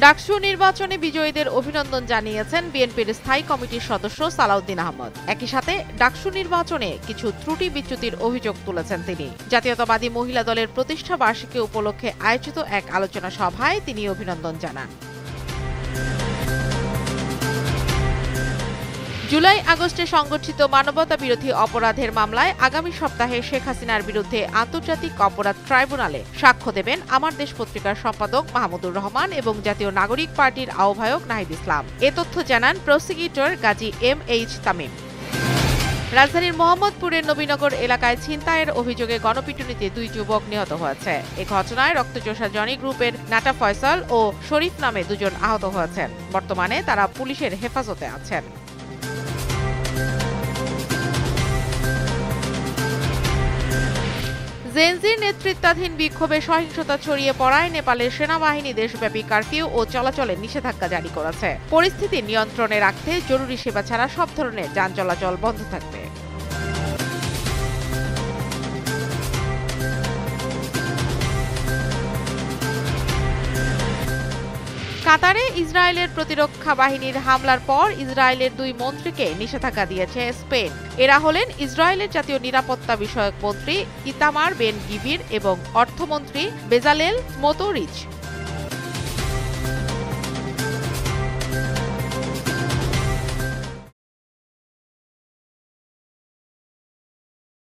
ডাকসু নির্বাচনে বিজয়ীদের অভিনন্দন জানিয়েছেন বিএনপির স্থায়ী কমিটির সদস্য সালাউদ্দিন আহমদ। একই সাথে ডাকসু নির্বাচনে কিছু ত্রুটি বিচ্যুতির অভিযোগ তুলেছেন তিনি। জাতীয়তাবাদী মহিলা দলের প্রতিষ্ঠা বার্ষিকী উপলক্ষে আয়োজিত এক আলোচনা সভায় তিনি অভিনন্দন জানান। জুলাই আগস্টে সংগঠিত মানবতা বিরোধী অপরাধের মামলায় আগামী সপ্তাহে শেখ হাসিনার বিরুদ্ধে আন্তর্জাতিক অপরাধ ট্রাইব্যুনালে সাক্ষ্য দেবেন আমার দেশ পত্রিকার সম্পাদক মাহমুদুর রহমান এবং জাতীয় নাগরিক পার্টির আহ্বায়ক নাহিদ ইসলাম। এ তথ্য জানান প্রসিকিউটর গাজী MH তামিম। রাজধানীর মোহাম্মদপুরের নবীনগর এলাকায় ছিনতাইয়ের অভিযোগে গণপিটুনিতে 2 যুবক নিহত হয়েছে। এ ঘটনায় রক্তচোষা জনি গ্রুপের নাটা ফয়সাল ও শরীফ নামে 2 জন আহত হয়েছেন। বর্তমানে তারা পুলিশের হেফাজতে আছেন। জেনজির নেতৃত্বাধীন বিক্ষোভে সহিংসতা ছড়িয়ে পড়ায় নেপালের সেনাবাহিনী দেশব্যাপী কারফিউ ও চলাচলে নিষেধাজ্ঞা জারি করেছে। পরিস্থিতি নিয়ন্ত্রণে রাখতে জরুরি সেবা ছাড়া সব ধরনের যান চলাচল বন্ধ থাকবে। কাতারে ইসরায়েলের প্রতিরক্ষা বাহিনীর হামলার পর ইসরায়েলের 2 মন্ত্রীকে নিষেধাজ্ঞা দিয়েছে স্পেন। এরা হলেন ইসরায়েলের জাতীয় নিরাপত্তা বিষয়ক মন্ত্রী ইতামার বেন গিভির এবং অর্থমন্ত্রী বেজালেল স্মোতরিচ।